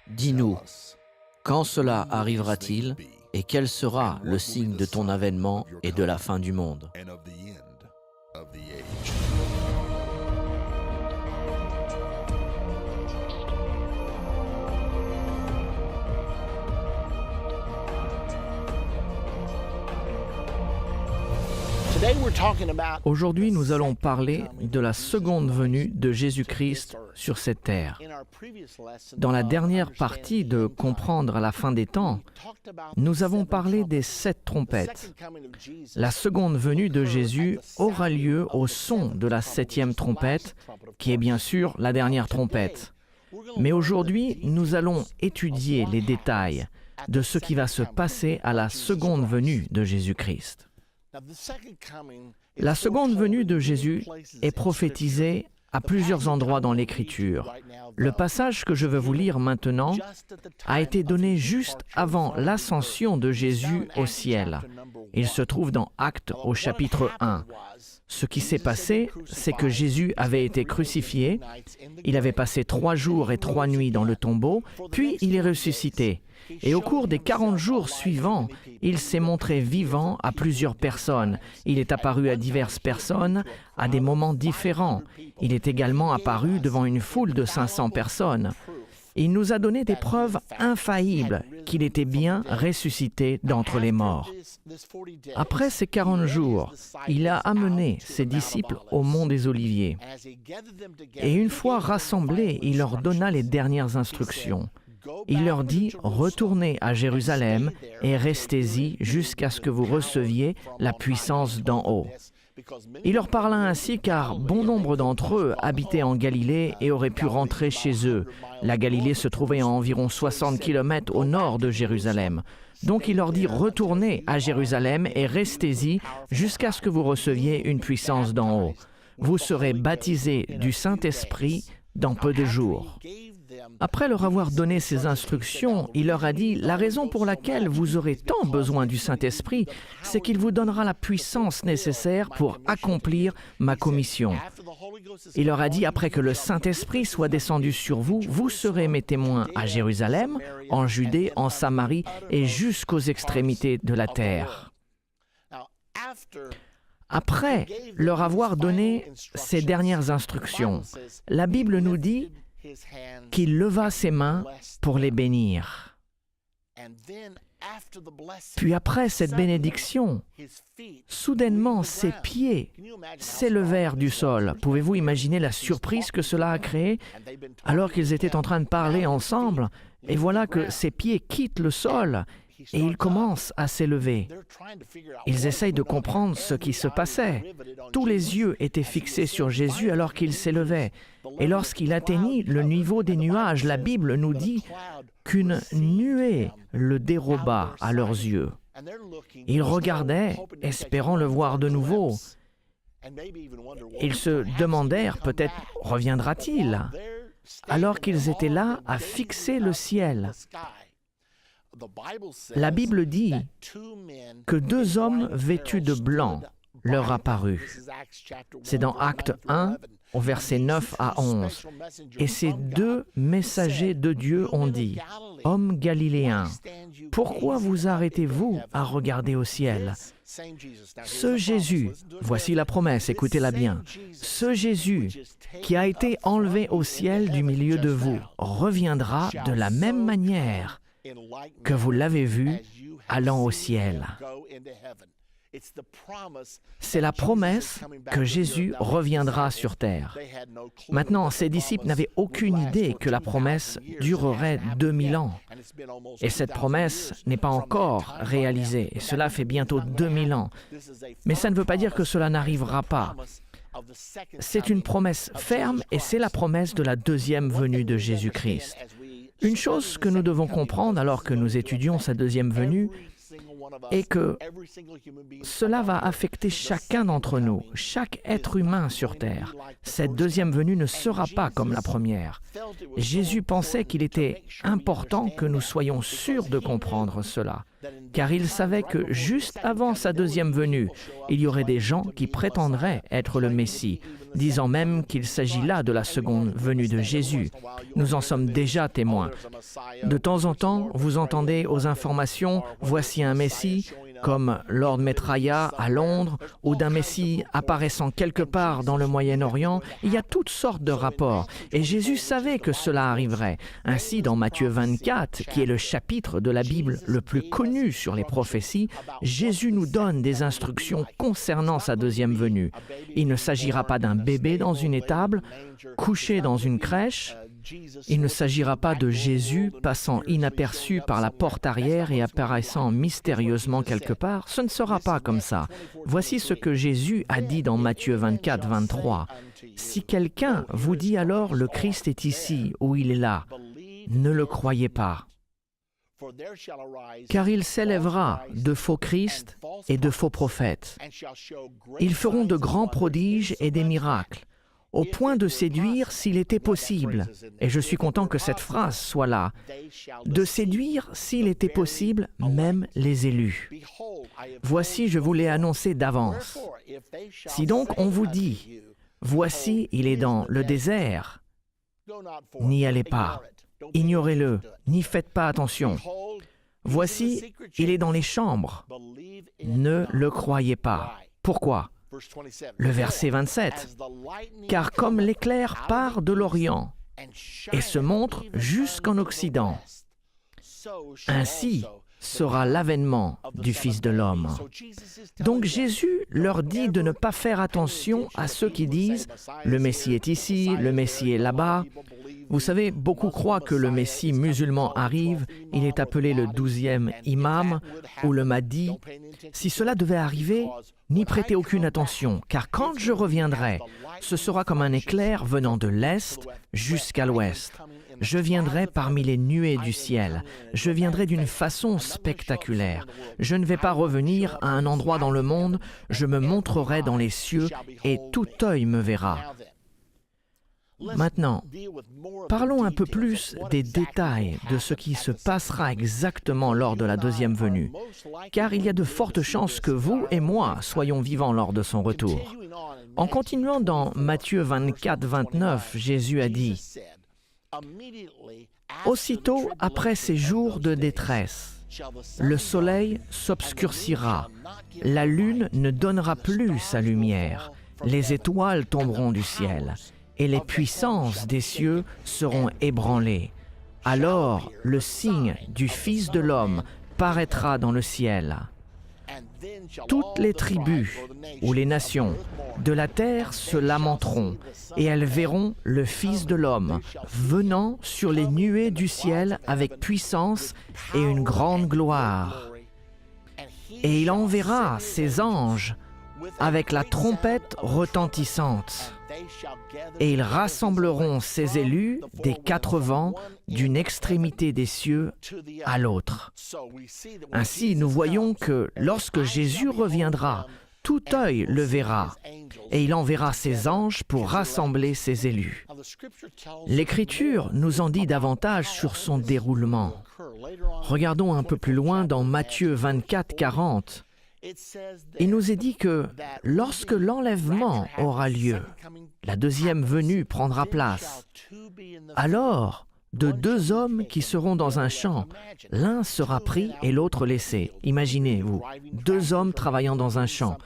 Dis-nous, quand cela arrivera-t-il et quel sera le signe de ton avènement et de la fin du monde? Aujourd'hui, nous allons parler de la seconde venue de Jésus-Christ sur cette terre. Dans la dernière partie de Comprendre à la fin des temps, nous avons parlé des 7 trompettes. La seconde venue de Jésus aura lieu au son de la 7e trompette, qui est bien sûr la dernière trompette. Mais aujourd'hui, nous allons étudier les détails de ce qui va se passer à la seconde venue de Jésus-Christ. La seconde venue de Jésus est prophétisée à plusieurs endroits dans l'Écriture. Le passage que je veux vous lire maintenant a été donné juste avant l'ascension de Jésus au ciel. Il se trouve dans Actes au chapitre 1. Ce qui s'est passé, c'est que Jésus avait été crucifié, il avait passé 3 jours et 3 nuits dans le tombeau, puis il est ressuscité. Et au cours des 40 jours suivants, il s'est montré vivant à plusieurs personnes. Il est apparu à diverses personnes à des moments différents. Il est également apparu devant une foule de 500 personnes. Il nous a donné des preuves infaillibles qu'il était bien ressuscité d'entre les morts. Après ces 40 jours, il a amené ses disciples au mont des Oliviers. Et une fois rassemblés, il leur donna les dernières instructions. Il leur dit « Retournez à Jérusalem et restez-y jusqu'à ce que vous receviez la puissance d'en haut. » Il leur parla ainsi car bon nombre d'entre eux habitaient en Galilée et auraient pu rentrer chez eux. La Galilée se trouvait à environ 60 km au nord de Jérusalem. Donc il leur dit « Retournez à Jérusalem et restez-y jusqu'à ce que vous receviez une puissance d'en haut. Vous serez baptisés du Saint-Esprit dans peu de jours. » Après leur avoir donné ces instructions, il leur a dit « La raison pour laquelle vous aurez tant besoin du Saint-Esprit, c'est qu'il vous donnera la puissance nécessaire pour accomplir ma commission. » Il leur a dit « Après que le Saint-Esprit soit descendu sur vous, vous serez mes témoins à Jérusalem, en Judée, en Samarie et jusqu'aux extrémités de la terre. » Après leur avoir donné ces dernières instructions, la Bible nous dit qu'il leva ses mains pour les bénir. Puis après cette bénédiction, soudainement ses pieds s'élevèrent du sol. Pouvez-vous imaginer la surprise que cela a créée alors qu'ils étaient en train de parler ensemble? Et voilà que ses pieds quittent le sol et ils commencent à s'élever. Ils essayent de comprendre ce qui se passait. Tous les yeux étaient fixés sur Jésus alors qu'il s'élevait. Et lorsqu'il atteignit le niveau des nuages, la Bible nous dit qu'une nuée le déroba à leurs yeux. Ils regardaient, espérant le voir de nouveau. Ils se demandèrent peut-être reviendra-t-il, alors qu'ils étaient là à fixer le ciel. La Bible dit que 2 hommes vêtus de blanc leur apparurent. C'est dans Actes 1, au verset 9 à 11. Et ces 2 messagers de Dieu ont dit « Hommes galiléens, pourquoi vous arrêtez-vous à regarder au ciel ? Ce Jésus, voici la promesse, écoutez-la bien, ce Jésus qui a été enlevé au ciel du milieu de vous reviendra de la même manière que vous l'avez vu allant au ciel. » C'est la promesse que Jésus reviendra sur terre. Maintenant, ses disciples n'avaient aucune idée que la promesse durerait 2000 ans. Et cette promesse n'est pas encore réalisée. Et cela fait bientôt 2000 ans. Mais ça ne veut pas dire que cela n'arrivera pas. C'est une promesse ferme et c'est la promesse de la deuxième venue de Jésus-Christ. Une chose que nous devons comprendre alors que nous étudions sa deuxième venue, et que cela va affecter chacun d'entre nous, chaque être humain sur terre. Cette deuxième venue ne sera pas comme la première. Jésus pensait qu'il était important que nous soyons sûrs de comprendre cela, car il savait que juste avant sa deuxième venue, il y aurait des gens qui prétendraient être le Messie, disant même qu'il s'agit là de la seconde venue de Jésus. Nous en sommes déjà témoins. De temps en temps, vous entendez aux informations « Voici un Messie », comme Lord Maitreya à Londres, ou d'un Messie apparaissant quelque part dans le Moyen-Orient. Il y a toutes sortes de rapports, et Jésus savait que cela arriverait. Ainsi, dans Matthieu 24, qui est le chapitre de la Bible le plus connu sur les prophéties, Jésus nous donne des instructions concernant sa deuxième venue. Il ne s'agira pas d'un bébé dans une étable, couché dans une crèche. Il ne s'agira pas de Jésus passant inaperçu par la porte arrière et apparaissant mystérieusement quelque part. Ce ne sera pas comme ça. Voici ce que Jésus a dit dans Matthieu 24, 23. « Si quelqu'un vous dit alors le Christ est ici ou il est là, ne le croyez pas. Car il s'élèvera de faux Christ et de faux prophètes. Ils feront de grands prodiges et des miracles, au point de séduire s'il était possible, et je suis content que cette phrase soit là, de séduire s'il était possible même les élus. Voici, je vous l'ai annoncé d'avance. Si donc on vous dit, voici, il est dans le désert, n'y allez pas, ignorez-le, n'y faites pas attention. Voici, il est dans les chambres, ne le croyez pas. Pourquoi ? Le verset 27, « Car comme l'éclair part de l'Orient et se montre jusqu'en Occident, ainsi sera l'avènement du Fils de l'homme. » Donc Jésus leur dit de ne pas faire attention à ceux qui disent « Le Messie est ici, le Messie est là-bas ». Vous savez, beaucoup croient que le Messie musulman arrive, il est appelé le 12e imam ou le Mahdi. Si cela devait arriver, n'y prêtez aucune attention, car quand je reviendrai, ce sera comme un éclair venant de l'Est jusqu'à l'Ouest. Je viendrai parmi les nuées du ciel. Je viendrai d'une façon spectaculaire. Je ne vais pas revenir à un endroit dans le monde, je me montrerai dans les cieux et tout œil me verra. Maintenant, parlons un peu plus des détails de ce qui se passera exactement lors de la deuxième venue, car il y a de fortes chances que vous et moi soyons vivants lors de son retour. En continuant dans Matthieu 24, 29, Jésus a dit « Aussitôt après ces jours de détresse, le soleil s'obscurcira, la lune ne donnera plus sa lumière, les étoiles tomberont du ciel, et les puissances des cieux seront ébranlées. Alors le signe du Fils de l'homme paraîtra dans le ciel. Toutes les tribus ou les nations de la terre se lamenteront, et elles verront le Fils de l'homme venant sur les nuées du ciel avec puissance et une grande gloire. Et il enverra ses anges avec la trompette retentissante. Et ils rassembleront ses élus des quatre vents, d'une extrémité des cieux à l'autre. » Ainsi, nous voyons que lorsque Jésus reviendra, tout œil le verra, et il enverra ses anges pour rassembler ses élus. L'Écriture nous en dit davantage sur son déroulement. Regardons un peu plus loin dans Matthieu 24, 40. Il nous est dit que lorsque l'enlèvement aura lieu, la deuxième venue prendra place. Alors, de deux hommes qui seront dans un champ, l'un sera pris et l'autre laissé. Imaginez-vous, deux hommes travaillant dans un champ.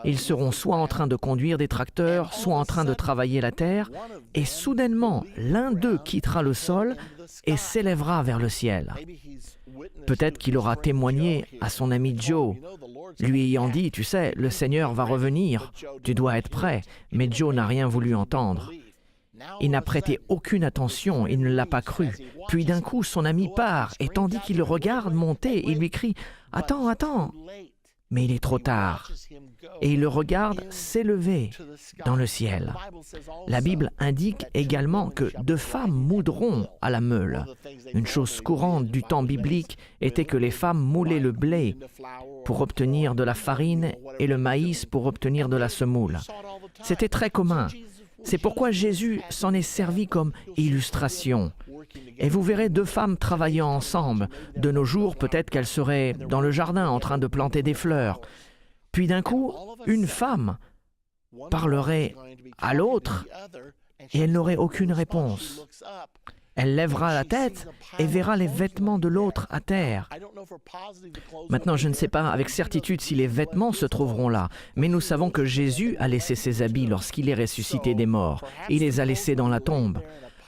Ils seront soit en train de conduire des tracteurs, soit en train de travailler la terre, et soudainement, l'un d'eux quittera le sol et s'élèvera vers le ciel. Peut-être qu'il aura témoigné à son ami Joe, lui ayant dit, « Tu sais, le Seigneur va revenir, tu dois être prêt. » Mais Joe n'a rien voulu entendre. Il n'a prêté aucune attention, il ne l'a pas cru. Puis d'un coup, son ami part, et tandis qu'il le regarde monter, il lui crie, « Attends, attends !» mais il est trop tard. Et il le regarde s'élever dans le ciel. La Bible indique également que 2 femmes moudront à la meule. Une chose courante du temps biblique était que les femmes moulaient le blé pour obtenir de la farine et le maïs pour obtenir de la semoule. C'était très commun. C'est pourquoi Jésus s'en est servi comme illustration. Et vous verrez 2 femmes travaillant ensemble. De nos jours, peut-être qu'elles seraient dans le jardin en train de planter des fleurs. Puis d'un coup, une femme parlerait à l'autre et elle n'aurait aucune réponse. Elle lèvera la tête et verra les vêtements de l'autre à terre. Maintenant, je ne sais pas avec certitude si les vêtements se trouveront là, mais nous savons que Jésus a laissé ses habits lorsqu'il est ressuscité des morts. Il les a laissés dans la tombe.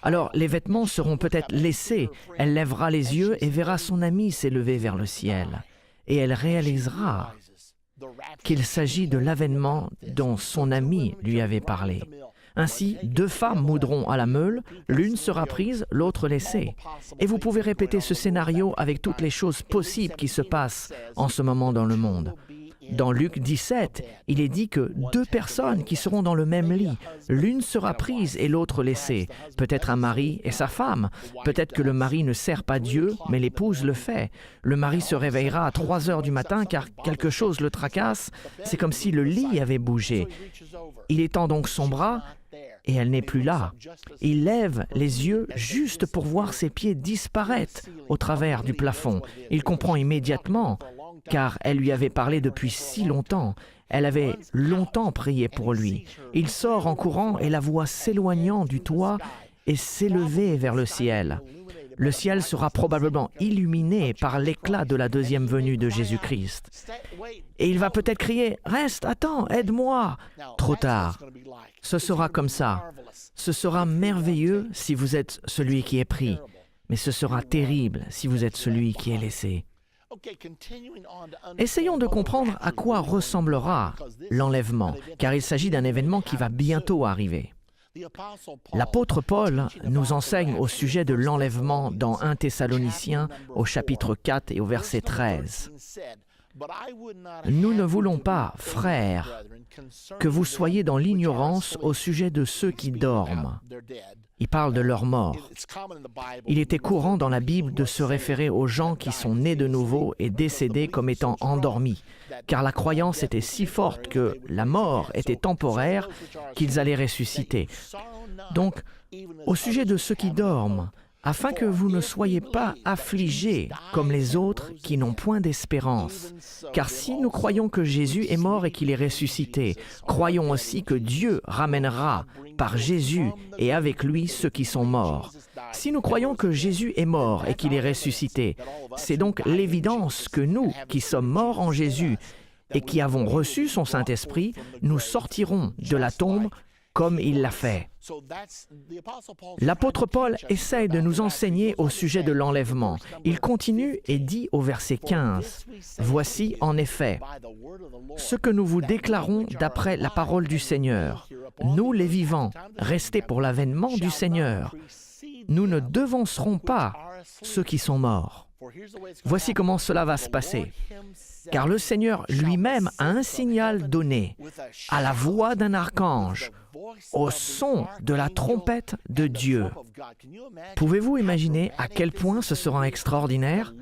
Alors, les vêtements seront peut-être laissés. Elle lèvera les yeux et verra son ami s'élever vers le ciel. Et elle réalisera qu'il s'agit de l'avènement dont son ami lui avait parlé. Ainsi, 2 femmes moudront à la meule, l'une sera prise, l'autre laissée. Et vous pouvez répéter ce scénario avec toutes les choses possibles qui se passent en ce moment dans le monde. Dans Luc 17, il est dit que 2 personnes qui seront dans le même lit, l'une sera prise et l'autre laissée. Peut-être un mari et sa femme. Peut-être que le mari ne sert pas Dieu, mais l'épouse le fait. Le mari se réveillera à 3 heures du matin car quelque chose le tracasse. C'est comme si le lit avait bougé. Il étend donc son bras et elle n'est plus là. Il lève les yeux juste pour voir ses pieds disparaître au travers du plafond. Il comprend immédiatement, car elle lui avait parlé depuis si longtemps. Elle avait longtemps prié pour lui. Il sort en courant et la voit s'éloignant du toit et s'élever vers le ciel. Le ciel sera probablement illuminé par l'éclat de la deuxième venue de Jésus-Christ. Et il va peut-être crier « Reste, attends, aide-moi !» Trop tard. Ce sera comme ça. Ce sera merveilleux si vous êtes celui qui est pris, mais ce sera terrible si vous êtes celui qui est laissé. Essayons de comprendre à quoi ressemblera l'enlèvement, car il s'agit d'un événement qui va bientôt arriver. L'apôtre Paul nous enseigne au sujet de l'enlèvement dans 1 Thessaloniciens au chapitre 4 et au verset 13. « Nous ne voulons pas, frères, que vous soyez dans l'ignorance au sujet de ceux qui dorment. » Il parle de leur mort. Il était courant dans la Bible de se référer aux gens qui sont nés de nouveau et décédés comme étant endormis, car la croyance était si forte que la mort était temporaire qu'ils allaient ressusciter. Donc, au sujet de ceux qui dorment, afin que vous ne soyez pas affligés comme les autres qui n'ont point d'espérance. Car si nous croyons que Jésus est mort et qu'il est ressuscité, croyons aussi que Dieu ramènera par Jésus et avec lui ceux qui sont morts. Si nous croyons que Jésus est mort et qu'il est ressuscité, c'est donc l'évidence que nous, qui sommes morts en Jésus et qui avons reçu son Saint-Esprit, nous sortirons de la tombe comme il l'a fait. L'apôtre Paul essaie de nous enseigner au sujet de l'enlèvement. Il continue et dit au verset 15, « Voici en effet ce que nous vous déclarons d'après la parole du Seigneur. Nous les vivants, restés pour l'avènement du Seigneur. Nous ne devancerons pas ceux qui sont morts. » Voici comment cela va se passer. Car le Seigneur lui-même a un signal donné à la voix d'un archange, au son de la trompette de Dieu. Pouvez-vous imaginer à quel point ce sera extraordinaire?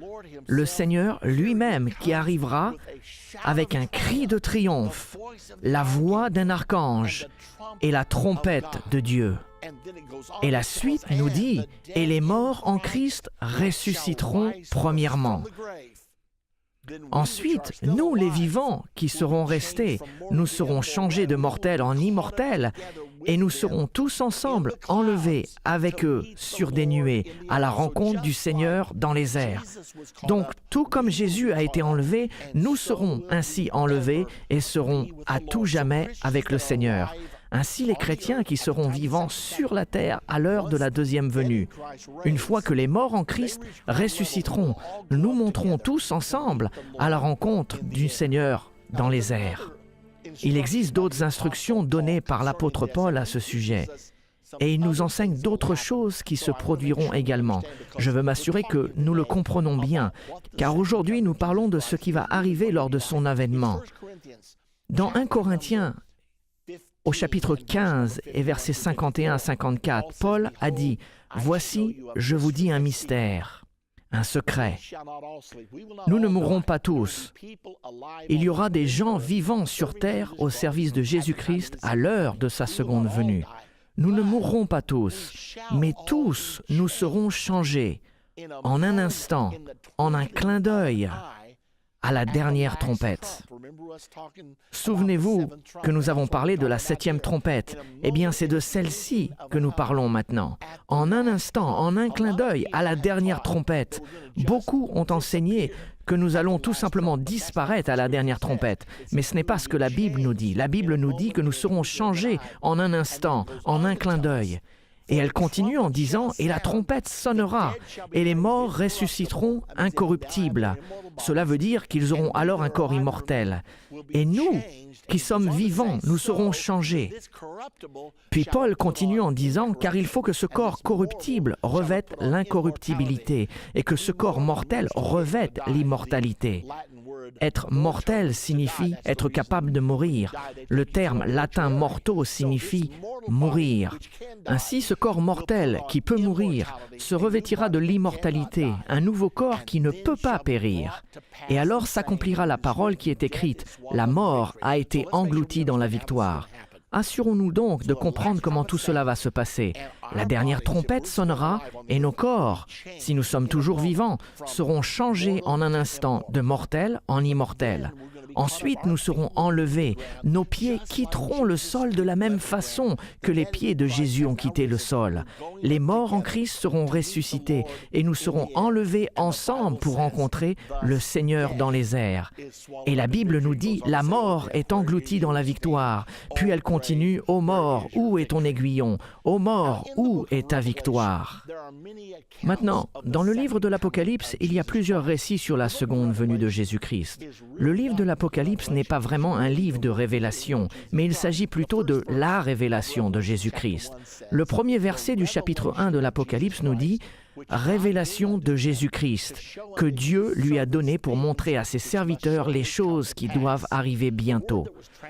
Le Seigneur lui-même qui arrivera avec un cri de triomphe, la voix d'un archange et la trompette de Dieu. Et la suite nous dit, « Et les morts en Christ ressusciteront premièrement. » Ensuite, nous, les vivants qui serons restés, nous serons changés de mortels en immortels et nous serons tous ensemble enlevés avec eux sur des nuées à la rencontre du Seigneur dans les airs. Donc, tout comme Jésus a été enlevé, nous serons ainsi enlevés et serons à tout jamais avec le Seigneur. Ainsi les chrétiens qui seront vivants sur la terre à l'heure de la deuxième venue. Une fois que les morts en Christ ressusciteront, nous monterons tous ensemble à la rencontre du Seigneur dans les airs. Il existe d'autres instructions données par l'apôtre Paul à ce sujet. Et il nous enseigne d'autres choses qui se produiront également. Je veux m'assurer que nous le comprenons bien, car aujourd'hui nous parlons de ce qui va arriver lors de son avènement. Dans 1 Corinthiens, au chapitre 15 et versets 51 à 54, Paul a dit « Voici, je vous dis un mystère, un secret. Nous ne mourrons pas tous. Il y aura des gens vivants sur terre au service de Jésus-Christ à l'heure de sa seconde venue. Nous ne mourrons pas tous, mais tous nous serons changés en un instant, en un clin d'œil, à la dernière trompette. » Souvenez-vous que nous avons parlé de la 7e trompette. Eh bien, c'est de celle-ci que nous parlons maintenant. En un instant, en un clin d'œil, à la dernière trompette. Beaucoup ont enseigné que nous allons tout simplement disparaître à la dernière trompette. Mais ce n'est pas ce que la Bible nous dit. La Bible nous dit que nous serons changés en un instant, en un clin d'œil. Et elle continue en disant « Et la trompette sonnera, et les morts ressusciteront incorruptibles. » Cela veut dire qu'ils auront alors un corps immortel. Et nous, qui sommes vivants, nous serons changés. Puis Paul continue en disant « Car il faut que ce corps corruptible revête l'incorruptibilité, et que ce corps mortel revête l'immortalité. » Être mortel signifie être capable de mourir. Le terme latin morto signifie mourir. Ainsi, ce corps mortel qui peut mourir se revêtira de l'immortalité, un nouveau corps qui ne peut pas périr. Et alors s'accomplira la parole qui est écrite, « La mort a été engloutie dans la victoire. » Assurons-nous donc de comprendre comment tout cela va se passer. La dernière trompette sonnera et nos corps, si nous sommes toujours vivants, seront changés en un instant de mortels en immortels. Ensuite, nous serons enlevés. Nos pieds quitteront le sol de la même façon que les pieds de Jésus ont quitté le sol. Les morts en Christ seront ressuscités et nous serons enlevés ensemble pour rencontrer le Seigneur dans les airs. Et la Bible nous dit « La mort est engloutie dans la victoire ». Puis elle continue « Ô mort, où est ton aiguillon? Ô mort, où est ta victoire ?» Maintenant, dans le livre de l'Apocalypse, il y a plusieurs récits sur la seconde venue de Jésus-Christ. Le livre de l'Apocalypse n'est pas vraiment un livre de révélation, mais il s'agit plutôt de la révélation de Jésus-Christ. Le premier verset du chapitre 1 de l'Apocalypse nous dit « Révélation de Jésus-Christ, que Dieu lui a donné pour montrer à ses serviteurs les choses qui doivent arriver bientôt. »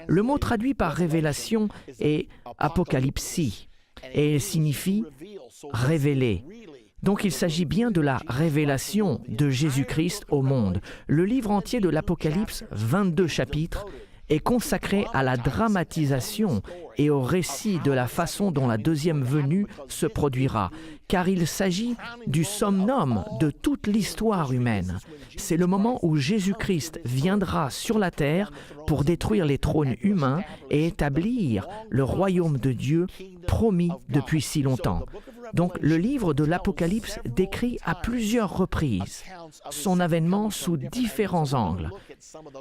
Le mot traduit par révélation est « apocalypsie » et il signifie « révéler ». Donc il s'agit bien de la révélation de Jésus-Christ au monde. Le livre entier de l'Apocalypse, 22 chapitres, est consacré à la dramatisation et au récit de la façon dont la deuxième venue se produira, car il s'agit du summum de toute l'histoire humaine. C'est le moment où Jésus-Christ viendra sur la terre pour détruire les trônes humains et établir le royaume de Dieu promis depuis si longtemps. Donc, le livre de l'Apocalypse décrit à plusieurs reprises son avènement sous différents angles.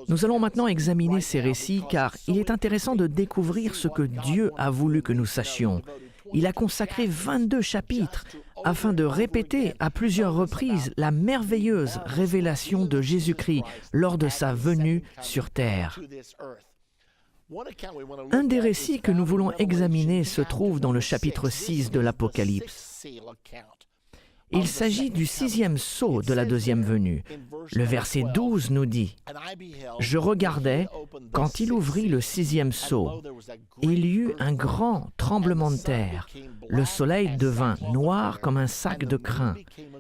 Nous allons maintenant examiner ces récits car il est intéressant de découvrir ce que Dieu a voulu que nous sachions. Il a consacré 22 chapitres afin de répéter à plusieurs reprises la merveilleuse révélation de Jésus-Christ lors de sa venue sur terre. Un des récits que nous voulons examiner se trouve dans le chapitre 6 de l'Apocalypse. Il s'agit du 6e sceau de la deuxième venue. Le verset 12 nous dit « Je regardais quand il ouvrit le 6e sceau. Il y eut un grand tremblement de terre. Le soleil devint noir comme un sac de crin.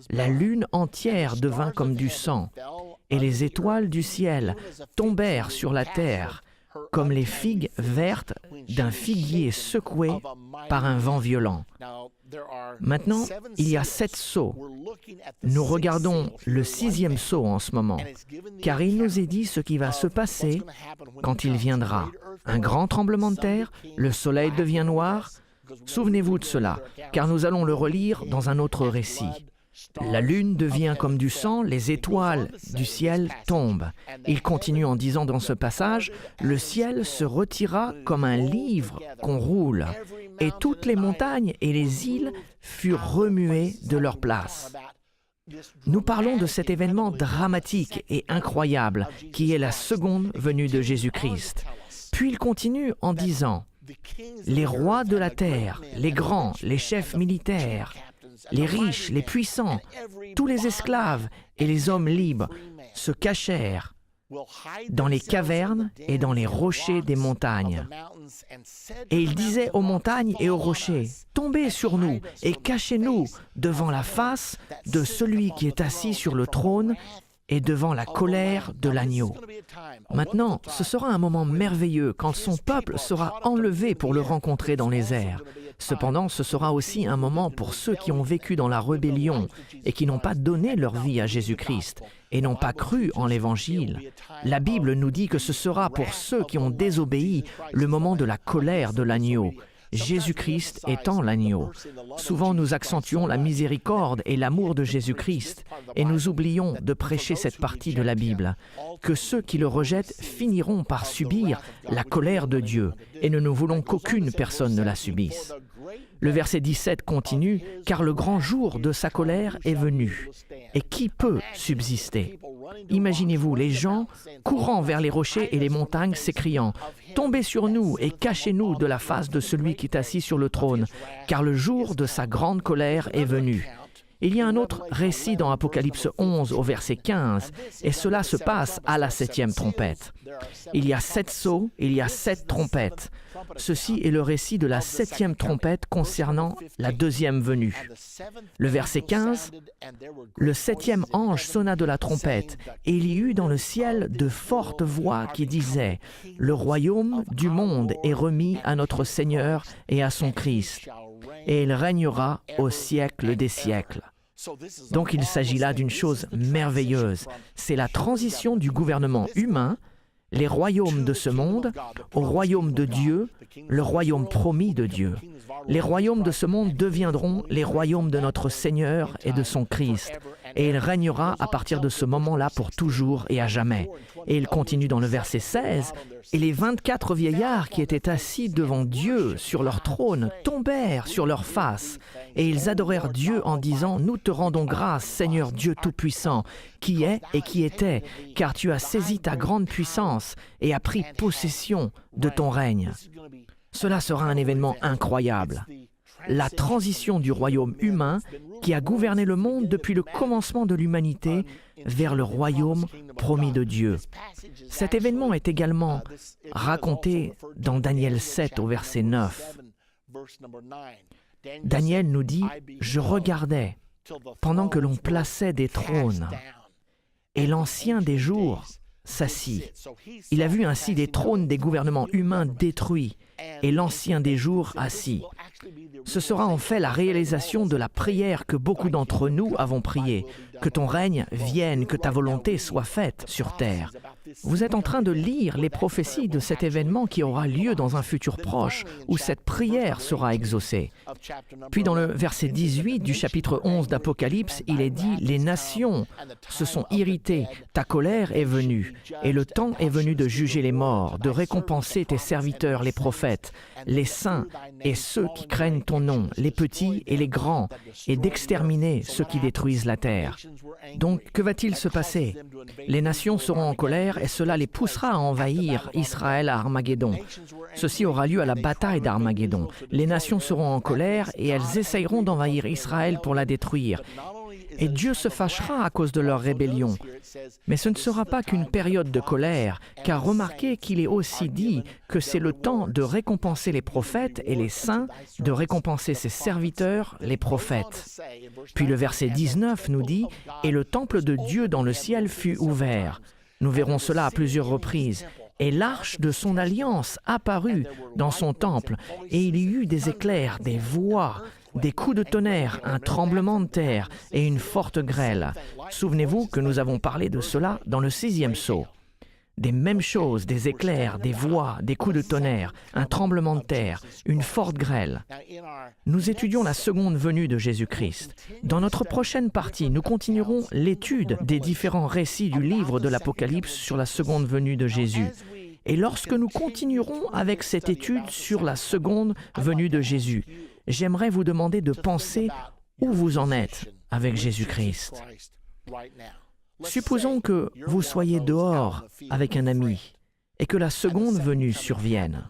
La lune entière devint comme du sang. Et les étoiles du ciel tombèrent sur la terre, comme les figues vertes d'un figuier secoué par un vent violent. » Maintenant, il y a 7 sceaux. Nous regardons le 6e sceau en ce moment, car il nous est dit ce qui va se passer quand il viendra. Un grand tremblement de terre, le soleil devient noir. Souvenez-vous de cela, car nous allons le relire dans un autre récit. La lune devient comme du sang, les étoiles du ciel tombent. Il continue en disant dans ce passage, « Le ciel se retira comme un livre qu'on roule, et toutes les montagnes et les îles furent remuées de leur place. » Nous parlons de cet événement dramatique et incroyable qui est la seconde venue de Jésus-Christ. Puis il continue en disant, les rois de la terre, les grands, les chefs militaires, les riches, les puissants, tous les esclaves et les hommes libres se cachèrent dans les cavernes et dans les rochers des montagnes. Et il disait aux montagnes et aux rochers, « Tombez sur nous et cachez-nous devant la face de celui qui est assis sur le trône et devant la colère de l'agneau. » Maintenant, ce sera un moment merveilleux quand son peuple sera enlevé pour le rencontrer dans les airs. Cependant, ce sera aussi un moment pour ceux qui ont vécu dans la rébellion et qui n'ont pas donné leur vie à Jésus-Christ et n'ont pas cru en l'Évangile. La Bible nous dit que ce sera pour ceux qui ont désobéi le moment de la colère de l'agneau. Jésus-Christ étant l'agneau. Souvent nous accentuons la miséricorde et l'amour de Jésus-Christ et nous oublions de prêcher cette partie de la Bible, que ceux qui le rejettent finiront par subir la colère de Dieu et nous ne voulons qu'aucune personne ne la subisse. Le verset 17 continue, « Car le grand jour de sa colère est venu, et qui peut subsister ?» Imaginez-vous les gens courant vers les rochers et les montagnes s'écriant « Tombez sur nous et cachez-nous de la face de celui qui est assis sur le trône, car le jour de sa grande colère est venu. » Il y a un autre récit dans Apocalypse 11 au verset 15, et cela se passe à la 7e trompette. Il y a 7 sceaux, il y a 7 trompettes. Ceci est le récit de la 7e trompette concernant la 2e venue. Le verset 15, « Le 7e ange sonna de la trompette, et il y eut dans le ciel de fortes voix qui disaient, « Le royaume du monde est remis à notre Seigneur et à son Christ, et il régnera au siècle des siècles. » Donc il s'agit là d'une chose merveilleuse. C'est la transition du gouvernement humain, les royaumes de ce monde, au royaume de Dieu, le royaume promis de Dieu. Les royaumes de ce monde deviendront les royaumes de notre Seigneur et de son Christ. Et il régnera à partir de ce moment-là pour toujours et à jamais. Et il continue dans le verset 16, « Et les 24 vieillards qui étaient assis devant Dieu sur leur trône tombèrent sur leur face, et ils adorèrent Dieu en disant, « Nous te rendons grâce, Seigneur Dieu Tout-Puissant, qui est et qui était, car tu as saisi ta grande puissance et as pris possession de ton règne. » Cela sera un événement incroyable. La transition du royaume humain qui a gouverné le monde depuis le commencement de l'humanité vers le royaume promis de Dieu. Cet événement est également raconté dans Daniel 7 au verset 9. Daniel nous dit « Je regardais pendant que l'on plaçait des trônes, et l'Ancien des jours s'assit. Il a vu ainsi des trônes des gouvernements humains détruits, et l'Ancien des jours assis. » Ce sera en fait la réalisation de la prière que beaucoup d'entre nous avons priée, que ton règne vienne, que ta volonté soit faite sur terre. Vous êtes en train de lire les prophéties de cet événement qui aura lieu dans un futur proche, où cette prière sera exaucée. Puis dans le verset 18 du chapitre 11 d'Apocalypse, il est dit « Les nations se sont irritées, ta colère est venue, et le temps est venu de juger les morts, de récompenser tes serviteurs les prophètes, les saints et ceux qui craignent ton nom, les petits et les grands, et d'exterminer ceux qui détruisent la terre. » Donc, que va-t-il se passer? Les nations seront en colère et cela les poussera à envahir Israël à Armageddon. Ceci aura lieu à la bataille d'Armageddon. Les nations seront en colère et elles essayeront d'envahir Israël pour la détruire. Et Dieu se fâchera à cause de leur rébellion. Mais ce ne sera pas qu'une période de colère, car remarquez qu'il est aussi dit que c'est le temps de récompenser les prophètes et les saints, de récompenser ses serviteurs, les prophètes. Puis le verset 19 nous dit « Et le temple de Dieu dans le ciel fut ouvert. » Nous verrons cela à plusieurs reprises. Et l'arche de son alliance apparut dans son temple, et il y eut des éclairs, des voix, des coups de tonnerre, un tremblement de terre et une forte grêle. Souvenez-vous que nous avons parlé de cela dans le 6e sceau. Des mêmes choses, des éclairs, des voix, des coups de tonnerre, un tremblement de terre, une forte grêle. Nous étudions la seconde venue de Jésus-Christ. Dans notre prochaine partie, nous continuerons l'étude des différents récits du livre de l'Apocalypse sur la seconde venue de Jésus. Et lorsque nous continuerons avec cette étude sur la seconde venue de Jésus, j'aimerais vous demander de penser où vous en êtes avec Jésus-Christ. Supposons que vous soyez dehors avec un ami et que la seconde venue survienne.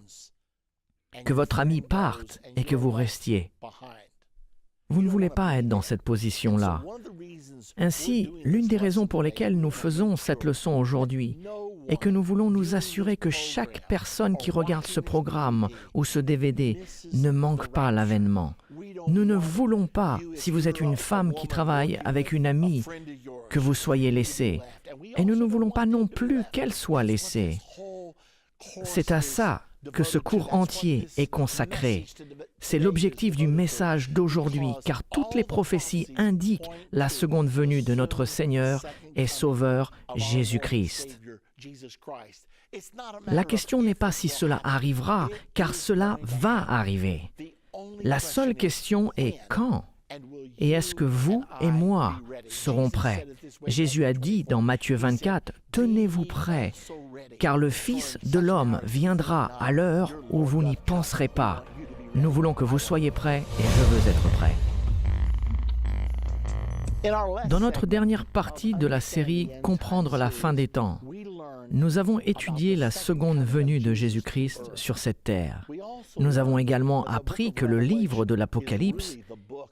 que votre ami parte et que vous restiez. Vous ne voulez pas être dans cette position-là. Ainsi, l'une des raisons pour lesquelles nous faisons cette leçon aujourd'hui est que nous voulons nous assurer que chaque personne qui regarde ce programme ou ce DVD ne manque pas l'avènement. Nous ne voulons pas, si vous êtes une femme qui travaille avec une amie, que vous soyez laissée. Et nous ne voulons pas non plus qu'elle soit laissée. C'est à ça que ce cours entier est consacré. C'est l'objectif du message d'aujourd'hui, car toutes les prophéties indiquent la seconde venue de notre Seigneur et Sauveur Jésus-Christ. La question n'est pas si cela arrivera, car cela va arriver. La seule question est quand. Et est-ce que vous et moi serons prêts? Jésus a dit dans Matthieu 24, « Tenez-vous prêts, car le Fils de l'homme viendra à l'heure où vous n'y penserez pas. » Nous voulons que vous soyez prêts et je veux être prêt. Dans notre dernière partie de la série « Comprendre la fin des temps », nous avons étudié la seconde venue de Jésus-Christ sur cette terre. Nous avons également appris que le livre de l'Apocalypse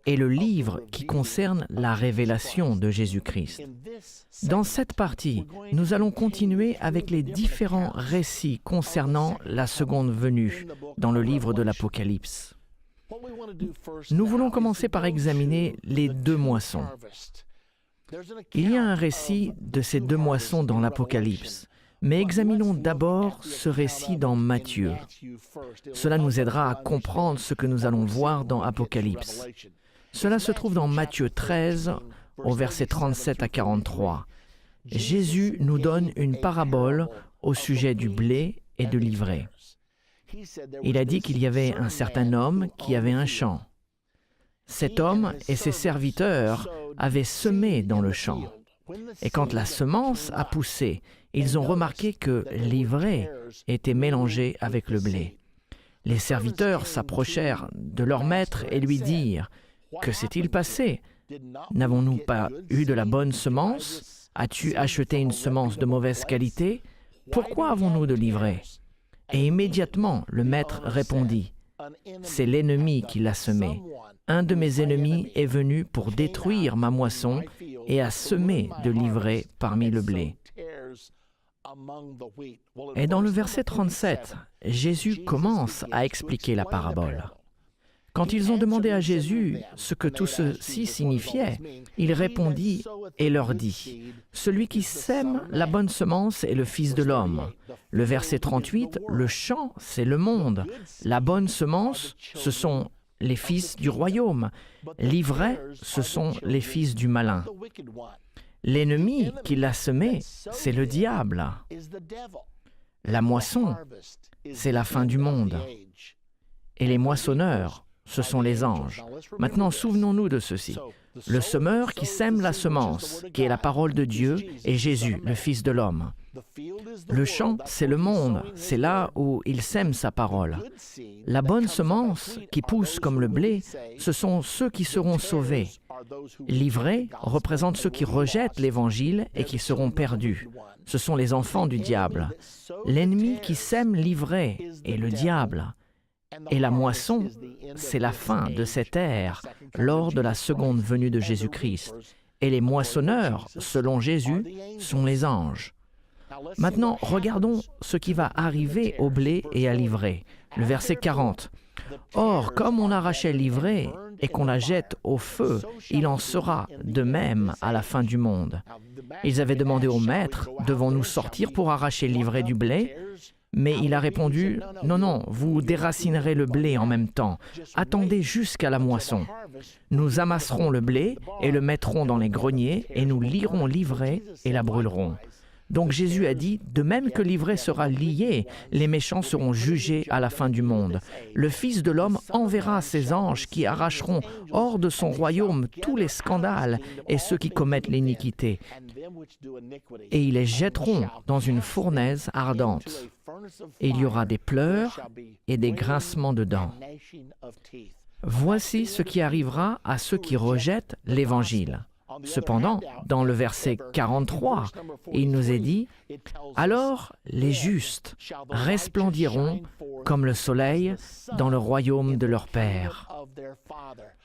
est le livre qui concerne la révélation de Jésus-Christ. Dans cette partie, nous allons continuer avec les différents récits concernant la seconde venue dans le livre de l'Apocalypse. Nous voulons commencer par examiner les deux moissons. Il y a un récit de ces deux moissons dans l'Apocalypse, mais examinons d'abord ce récit dans Matthieu. Cela nous aidera à comprendre ce que nous allons voir dans Apocalypse. Cela se trouve dans Matthieu 13, au verset 37 à 43. Jésus nous donne une parabole au sujet du blé et de l'ivraie. Il a dit qu'il y avait un certain homme qui avait un champ. Cet homme et ses serviteurs avaient semé dans le champ. Et quand la semence a poussé, ils ont remarqué que l'ivraie était mélangée avec le blé. Les serviteurs s'approchèrent de leur maître et lui dirent « Que s'est-il passé? N'avons-nous pas eu de la bonne semence? As-tu acheté une semence de mauvaise qualité? Pourquoi avons-nous de l'ivraie ?» Et immédiatement, le maître répondit « C'est l'ennemi qui l'a semé. Un de mes ennemis est venu pour détruire ma moisson et a semé de l'ivraie parmi le blé. » Et dans le verset 37, Jésus commence à expliquer la parabole. Quand ils ont demandé à Jésus ce que tout ceci signifiait, il répondit et leur dit, « Celui qui sème la bonne semence est le Fils de l'homme. » Le verset 38, « Le champ, c'est le monde. La bonne semence, ce sont les fils du royaume. L'ivraie, ce sont les fils du malin. » L'ennemi qui l'a semé, c'est le diable. La moisson, c'est la fin du monde. Et les moissonneurs, ce sont les anges. Maintenant, souvenons-nous de ceci. Le semeur qui sème la semence, qui est la parole de Dieu, est Jésus, le Fils de l'homme. Le champ, c'est le monde, c'est là où il sème sa parole. La bonne semence, qui pousse comme le blé, ce sont ceux qui seront sauvés. L'ivraie représente ceux qui rejettent l'Évangile et qui seront perdus. Ce sont les enfants du diable. L'ennemi qui sème l'ivraie est le diable. Et la moisson, c'est la fin de cette ère lors de la seconde venue de Jésus-Christ. Et les moissonneurs, selon Jésus, sont les anges. Maintenant, regardons ce qui va arriver au blé et à l'ivraie. Le verset 40. « Or, comme on arrachait l'ivraie et qu'on la jette au feu, il en sera de même à la fin du monde. » Ils avaient demandé au maître, « Devons-nous sortir pour arracher l'ivraie du blé ?» Mais il a répondu, « Non, non, vous déracinerez le blé en même temps. Attendez jusqu'à la moisson. Nous amasserons le blé et le mettrons dans les greniers et nous lierons l'ivraie et la brûlerons. » Donc Jésus a dit, « De même que l'ivraie sera liée, les méchants seront jugés à la fin du monde. Le Fils de l'homme enverra ses anges qui arracheront hors de son royaume tous les scandales et ceux qui commettent l'iniquité. Et ils les jetteront dans une fournaise ardente. Et il y aura des pleurs et des grincements de dents. Voici ce qui arrivera à ceux qui rejettent l'Évangile. » Cependant, dans le verset 43, il nous est dit « Alors les justes resplendiront comme le soleil dans le royaume de leur Père. »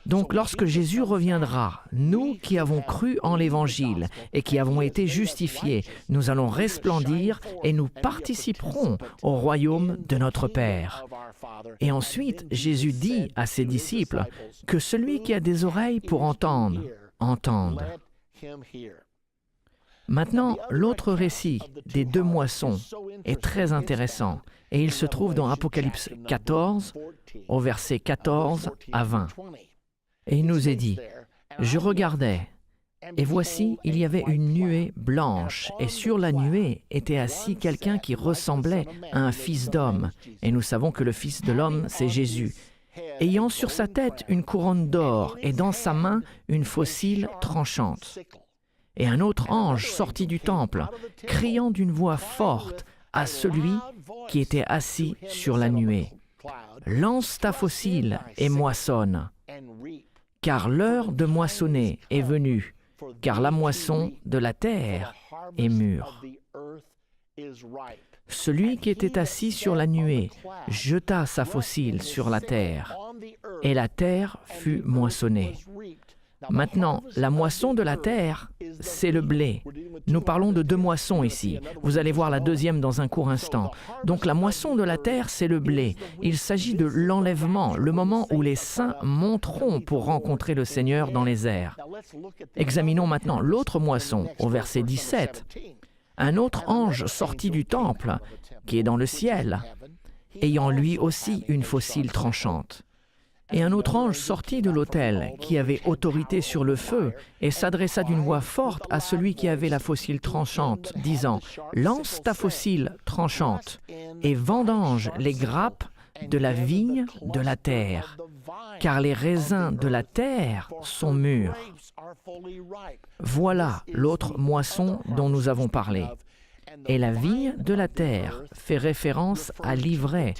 Donc lorsque Jésus reviendra, nous qui avons cru en l'Évangile et qui avons été justifiés, nous allons resplendir et nous participerons au royaume de notre Père. Et ensuite, Jésus dit à ses disciples que celui qui a des oreilles pour entendre, entende. Maintenant, l'autre récit des deux moissons est très intéressant et il se trouve dans Apocalypse 14, au verset 14 à 20. Et il nous est dit, « Je regardais, et voici, il y avait une nuée blanche, et sur la nuée était assis quelqu'un qui ressemblait à un fils d'homme. Et nous savons que le Fils de l'homme, c'est Jésus. Ayant sur sa tête une couronne d'or, et dans sa main une faucille tranchante. Et un autre ange sortit du temple, criant d'une voix forte à celui qui était assis sur la nuée. « Lance ta faucille et moissonne, car l'heure de moissonner est venue, car la moisson de la terre est mûre. » Celui qui était assis sur la nuée jeta sa faucille sur la terre, et la terre fut moissonnée. Maintenant, la moisson de la terre, c'est le blé. Nous parlons de deux moissons ici. Vous allez voir la deuxième dans un court instant. Donc la moisson de la terre, c'est le blé. Il s'agit de l'enlèvement, le moment où les saints monteront pour rencontrer le Seigneur dans les airs. Examinons maintenant l'autre moisson, au verset 17. Un autre ange sortit du temple, qui est dans le ciel, ayant lui aussi une faucille tranchante. Et un autre ange sortit de l'autel, qui avait autorité sur le feu, et s'adressa d'une voix forte à celui qui avait la faucille tranchante, disant « Lance ta faucille tranchante, et vendange les grappes de la vigne de la terre, car les raisins de la terre sont mûrs. » Voilà l'autre moisson dont nous avons parlé. Et la vigne de la terre fait référence à l'ivraie,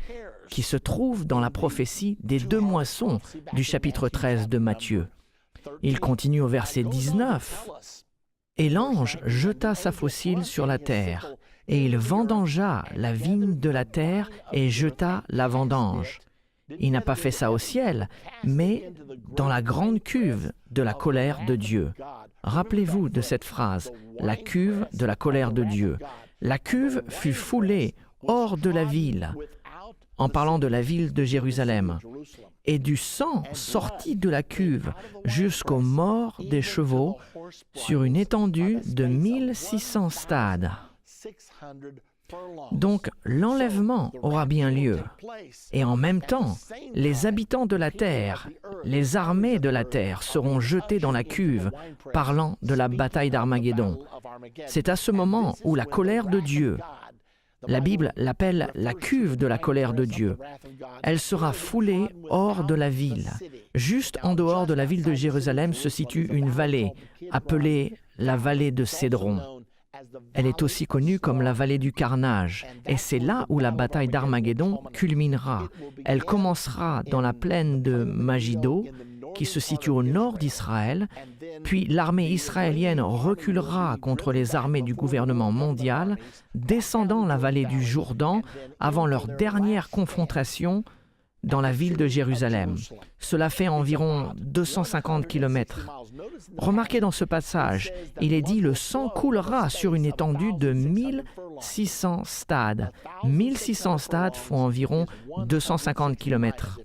qui se trouve dans la prophétie des deux moissons du chapitre 13 de Matthieu. Il continue au verset 19. « Et l'ange jeta sa faucille sur la terre, et il vendangea la vigne de la terre et jeta la vendange. Il n'a pas fait ça au ciel, mais dans la grande cuve de la colère de Dieu. » Rappelez-vous de cette phrase, « la cuve de la colère de Dieu ». La cuve fut foulée hors de la ville, en parlant de la ville de Jérusalem, et du sang sortit de la cuve jusqu'aux morts des chevaux sur une étendue de 1600 stades. Donc l'enlèvement aura bien lieu, et en même temps, les habitants de la terre, les armées de la terre seront jetés dans la cuve, parlant de la bataille d'Armageddon. C'est à ce moment où la colère de Dieu, la Bible l'appelle la cuve de la colère de Dieu. Elle sera foulée hors de la ville. Juste en dehors de la ville de Jérusalem se situe une vallée, appelée la vallée de Cédron. Elle est aussi connue comme la vallée du carnage, et c'est là où la bataille d'Armageddon culminera. Elle commencera dans la plaine de Magiddo, qui se situe au nord d'Israël, puis l'armée israélienne reculera contre les armées du gouvernement mondial, descendant la vallée du Jourdain avant leur dernière confrontation dans la ville de Jérusalem. Cela fait environ 250 kilomètres. Remarquez dans ce passage, il est dit « le sang coulera sur une étendue de 1600 stades ». 1600 stades font environ 250 kilomètres.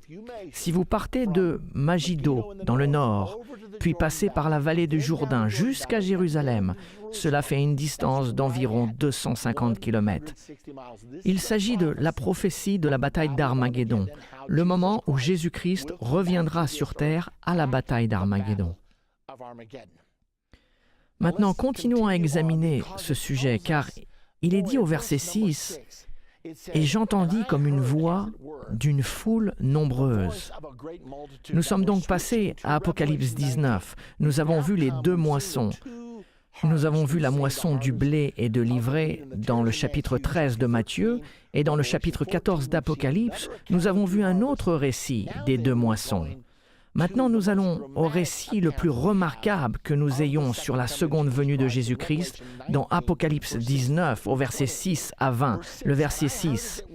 Si vous partez de Magiddo, dans le nord, puis passez par la vallée du Jourdain jusqu'à Jérusalem, cela fait une distance d'environ 250 kilomètres. Il s'agit de la prophétie de la bataille d'Armageddon, le moment où Jésus-Christ reviendra sur terre à la bataille d'Armageddon. Maintenant, continuons à examiner ce sujet, car il est dit au verset 6, « Et j'entendis comme une voix d'une foule nombreuse. » Nous sommes donc passés à Apocalypse 19. Nous avons vu les deux moissons. Nous avons vu la moisson du blé et de l'ivraie dans le chapitre 13 de Matthieu, et dans le chapitre 14 d'Apocalypse, nous avons vu un autre récit des deux moissons. Maintenant, nous allons au récit le plus remarquable que nous ayons sur la seconde venue de Jésus-Christ dans Apocalypse 19, au verset 6 à 20, le verset 6.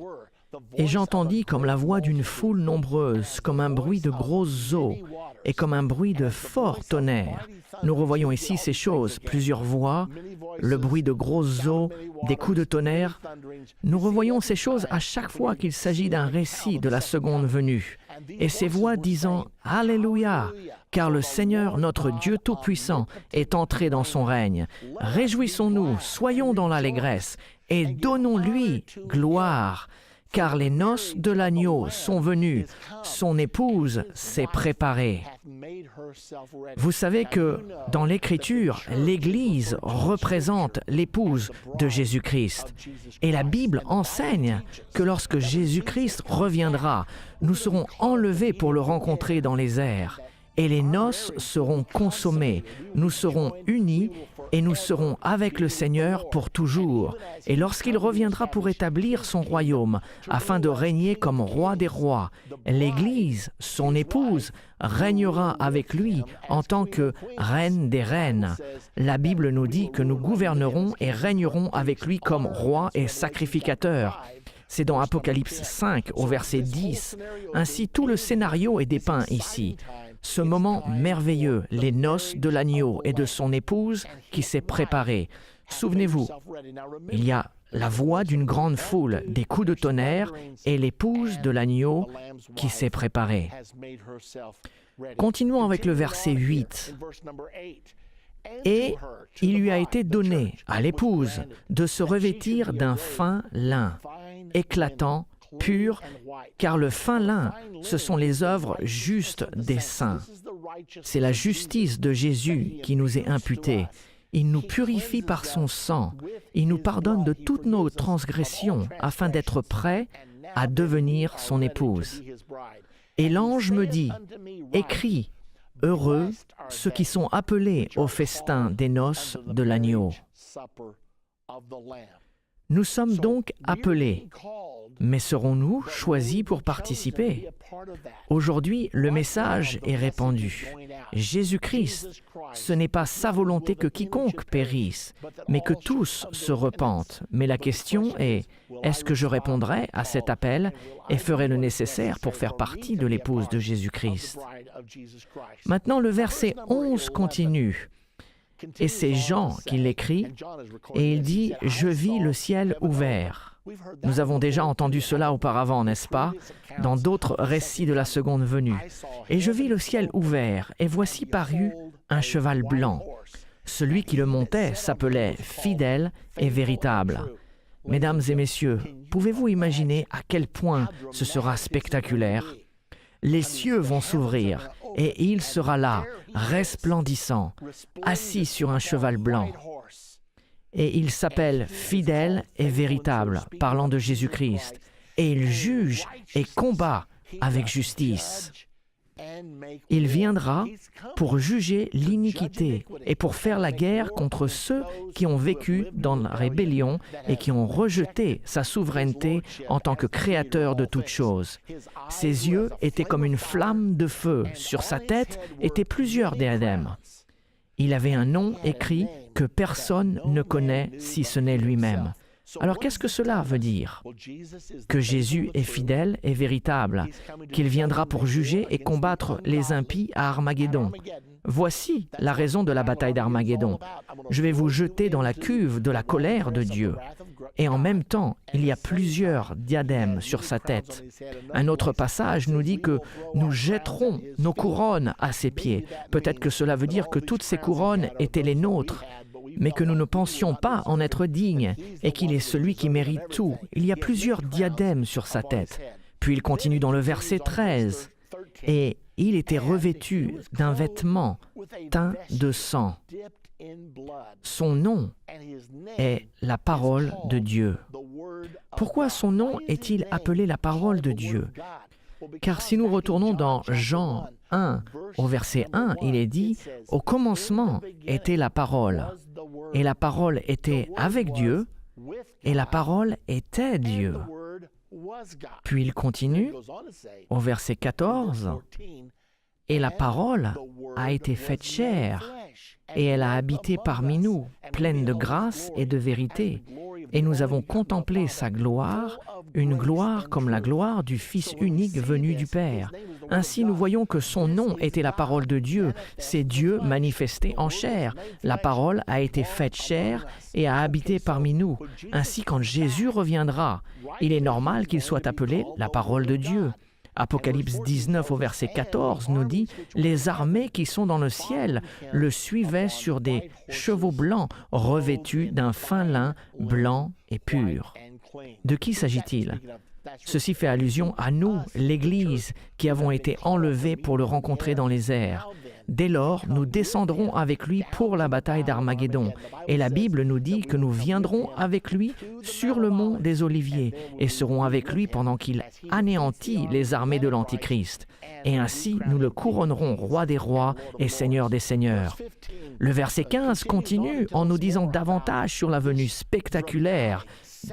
« Et j'entendis comme la voix d'une foule nombreuse, comme un bruit de grosses eaux, et comme un bruit de fort tonnerre. » Nous revoyons ici ces choses, plusieurs voix, le bruit de grosses eaux, des coups de tonnerre. Nous revoyons ces choses à chaque fois qu'il s'agit d'un récit de la seconde venue. Et ces voix disant « Alléluia » car le Seigneur, notre Dieu Tout-Puissant, est entré dans son règne. Réjouissons-nous, soyons dans l'allégresse, et donnons-lui gloire. Car les noces de l'agneau sont venues, son épouse s'est préparée. Vous savez que dans l'Écriture, l'Église représente l'épouse de Jésus-Christ. Et la Bible enseigne que lorsque Jésus-Christ reviendra, nous serons enlevés pour le rencontrer dans les airs. Et les noces seront consommées, nous serons unis et nous serons avec le Seigneur pour toujours. Et lorsqu'il reviendra pour établir son royaume, afin de régner comme roi des rois, l'Église, son épouse, régnera avec lui en tant que reine des reines. La Bible nous dit que nous gouvernerons et régnerons avec lui comme roi et sacrificateur. C'est dans Apocalypse 5, au verset 10. Ainsi, tout le scénario est dépeint ici. Ce moment merveilleux, les noces de l'agneau et de son épouse qui s'est préparée. Souvenez-vous, il y a la voix d'une grande foule, des coups de tonnerre et l'épouse de l'agneau qui s'est préparée. Continuons avec le verset 8. Et il lui a été donné à l'épouse de se revêtir d'un fin lin, éclatant, pur, car le fin lin, ce sont les œuvres justes des saints. C'est la justice de Jésus qui nous est imputée. Il nous purifie par son sang. Il nous pardonne de toutes nos transgressions afin d'être prêts à devenir son épouse. Et l'ange me dit, « Écris, heureux ceux qui sont appelés au festin des noces de l'agneau. » Nous sommes donc appelés, mais serons-nous choisis pour participer? Aujourd'hui, le message est répandu. Jésus-Christ, ce n'est pas sa volonté que quiconque périsse, mais que tous se repentent. Mais la question est, est-ce que je répondrai à cet appel et ferai le nécessaire pour faire partie de l'épouse de Jésus-Christ? Maintenant, le verset 11 continue. Et c'est Jean qui l'écrit, et il dit « Je vis le ciel ouvert ». Nous avons déjà entendu cela auparavant, n'est-ce pas, dans d'autres récits de la seconde venue. « Et je vis le ciel ouvert, et voici parut un cheval blanc. Celui qui le montait s'appelait Fidèle et Véritable. » Mesdames et messieurs, pouvez-vous imaginer à quel point ce sera spectaculaire? Les cieux vont s'ouvrir, et il sera là, resplendissant, assis sur un cheval blanc. Et il s'appelle Fidèle et Véritable, parlant de Jésus-Christ. Et il juge et combat avec justice. Il viendra pour juger l'iniquité et pour faire la guerre contre ceux qui ont vécu dans la rébellion et qui ont rejeté sa souveraineté en tant que créateur de toutes choses. Ses yeux étaient comme une flamme de feu. Sur sa tête étaient plusieurs diadèmes. Il avait un nom écrit que personne ne connaît si ce n'est lui-même. Alors qu'est-ce que cela veut dire? Que Jésus est fidèle et véritable, qu'il viendra pour juger et combattre les impies à Armageddon. Voici la raison de la bataille d'Armageddon. Je vais vous jeter dans la cuve de la colère de Dieu. Et en même temps, il y a plusieurs diadèmes sur sa tête. Un autre passage nous dit que nous jetterons nos couronnes à ses pieds. Peut-être que cela veut dire que toutes ces couronnes étaient les nôtres, mais que nous ne pensions pas en être dignes et qu'il est celui qui mérite tout. Il y a plusieurs diadèmes sur sa tête. Puis il continue dans le verset 13. Et il était revêtu d'un vêtement teint de sang. Son nom est la parole de Dieu. Pourquoi son nom est-il appelé la parole de Dieu? Car si nous retournons dans Jean 1, au verset 1, il est dit « Au commencement était la parole, et la parole était avec Dieu, et la parole était Dieu. » Puis il continue au verset 14, Et la parole a été faite chair, et elle a habité parmi nous, pleine de grâce et de vérité. Et nous avons contemplé sa gloire, une gloire comme la gloire du Fils unique venu du Père. Ainsi nous voyons que son nom était la parole de Dieu, c'est Dieu manifesté en chair. La parole a été faite chair et a habité parmi nous. Ainsi quand Jésus reviendra, il est normal qu'il soit appelé la parole de Dieu. Apocalypse 19 au verset 14 nous dit « Les armées qui sont dans le ciel le suivaient sur des chevaux blancs revêtus d'un fin lin blanc et pur. » De qui s'agit-il? Ceci fait allusion à nous, l'Église, qui avons été enlevés pour le rencontrer dans les airs. Dès lors, nous descendrons avec lui pour la bataille d'Armageddon. Et la Bible nous dit que nous viendrons avec lui sur le mont des Oliviers et serons avec lui pendant qu'il anéantit les armées de l'Antichrist. Et ainsi, nous le couronnerons roi des rois et seigneur des seigneurs. Le verset 15 continue en nous disant davantage sur la venue spectaculaire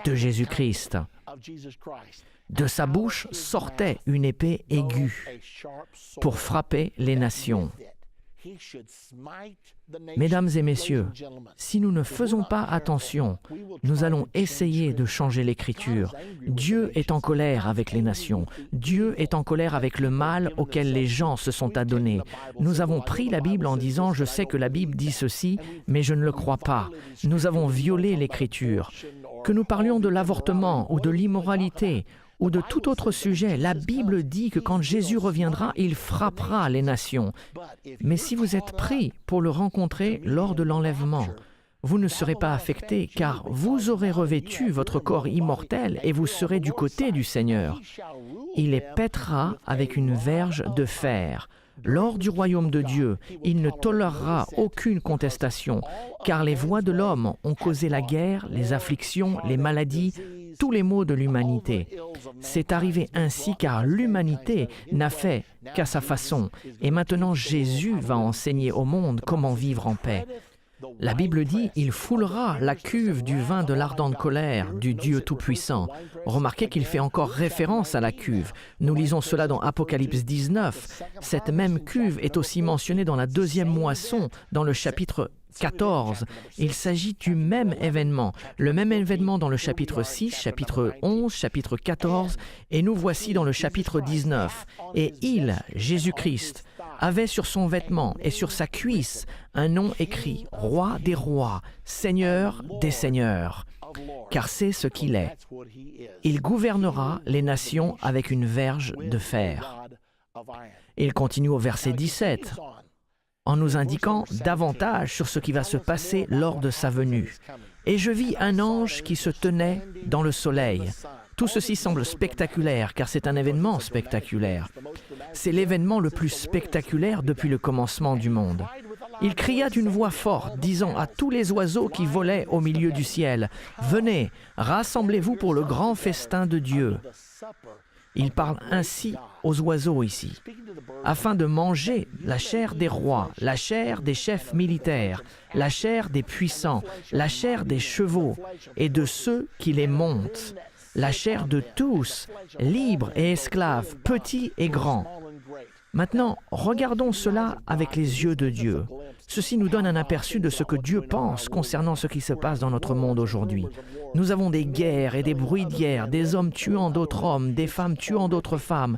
de Jésus-Christ. De sa bouche sortait une épée aiguë pour frapper les nations. Mesdames et messieurs, si nous ne faisons pas attention, nous allons essayer de changer l'Écriture. Dieu est en colère avec les nations. Dieu est en colère avec le mal auquel les gens se sont adonnés. Nous avons pris la Bible en disant « Je sais que la Bible dit ceci, mais je ne le crois pas ». Nous avons violé l'Écriture. Que nous parlions de l'avortement ou de l'immoralité, ou de tout autre sujet, la Bible dit que quand Jésus reviendra, il frappera les nations. Mais si vous êtes pris pour le rencontrer lors de l'enlèvement, vous ne serez pas affecté, car vous aurez revêtu votre corps immortel et vous serez du côté du Seigneur. Il les pètera avec une verge de fer. Lors du royaume de Dieu, il ne tolérera aucune contestation, car les voies de l'homme ont causé la guerre, les afflictions, les maladies, tous les maux de l'humanité. C'est arrivé ainsi car l'humanité n'a fait qu'à sa façon, et maintenant Jésus va enseigner au monde comment vivre en paix. La Bible dit « Il foulera la cuve du vin de l'ardente colère du Dieu Tout-Puissant ». Remarquez qu'il fait encore référence à la cuve. Nous lisons cela dans Apocalypse 19. Cette même cuve est aussi mentionnée dans la deuxième moisson, dans le chapitre 14. Il s'agit du même événement. Le même événement dans le chapitre 6, chapitre 11, chapitre 14, et nous voici dans le chapitre 19. Et il, Jésus-Christ, avait sur son vêtement et sur sa cuisse un nom écrit « Roi des rois, Seigneur des seigneurs », car c'est ce qu'il est. Il gouvernera les nations avec une verge de fer. Il continue au verset 17, en nous indiquant davantage sur ce qui va se passer lors de sa venue. « Et je vis un ange qui se tenait dans le soleil. » Tout ceci semble spectaculaire, car c'est un événement spectaculaire. C'est l'événement le plus spectaculaire depuis le commencement du monde. Il cria d'une voix forte, disant à tous les oiseaux qui volaient au milieu du ciel, « Venez, rassemblez-vous pour le grand festin de Dieu. » Il parle ainsi aux oiseaux ici, afin de manger la chair des rois, la chair des chefs militaires, la chair des puissants, la chair des chevaux et de ceux qui les montent, la chair de tous, libres et esclaves, petits et grands. Maintenant, regardons cela avec les yeux de Dieu. Ceci nous donne un aperçu de ce que Dieu pense concernant ce qui se passe dans notre monde aujourd'hui. Nous avons des guerres et des bruits de guerre, des hommes tuant d'autres hommes, des femmes tuant d'autres femmes.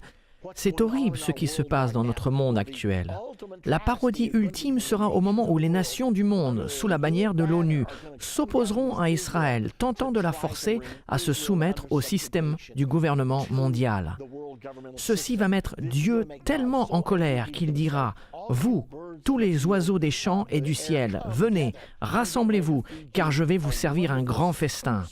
C'est horrible ce qui se passe dans notre monde actuel. La parodie ultime sera au moment où les nations du monde, sous la bannière de l'ONU, s'opposeront à Israël, tentant de la forcer à se soumettre au système du gouvernement mondial. Ceci va mettre Dieu tellement en colère qu'il dira « Vous, tous les oiseaux des champs et du ciel, venez, rassemblez-vous, car je vais vous servir un grand festin. »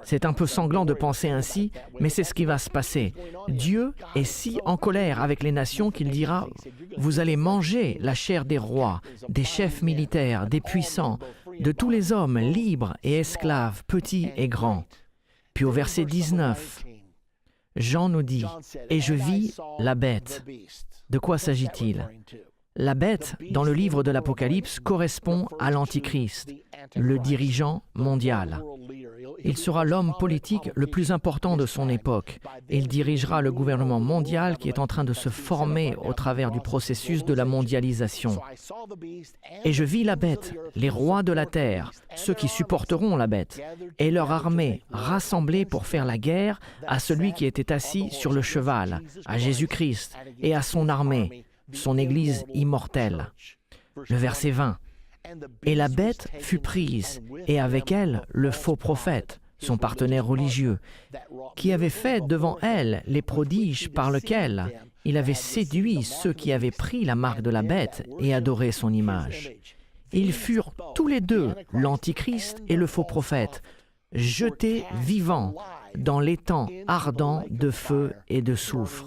C'est un peu sanglant de penser ainsi, mais c'est ce qui va se passer. Dieu est si en colère avec les nations qu'il dira « Vous allez manger la chair des rois, des chefs militaires, des puissants, de tous les hommes libres et esclaves, petits et grands. » Puis au verset 19, Jean nous dit « Et je vis la bête. » De quoi s'agit-il? La bête, dans le livre de l'Apocalypse, correspond à l'Antichrist, le dirigeant mondial. Il sera l'homme politique le plus important de son époque. Il dirigera le gouvernement mondial qui est en train de se former au travers du processus de la mondialisation. Et je vis la bête, les rois de la terre, ceux qui supporteront la bête, et leur armée rassemblée pour faire la guerre à celui qui était assis sur le cheval, à Jésus-Christ, et à son armée, son Église immortelle. Le verset 20. Et la bête fut prise, et avec elle le faux prophète, son partenaire religieux, qui avait fait devant elle les prodiges par lesquels il avait séduit ceux qui avaient pris la marque de la bête et adoré son image. Ils furent tous les deux, l'Antichrist et le faux prophète, jetés vivants dans l'étang ardent de feu et de soufre.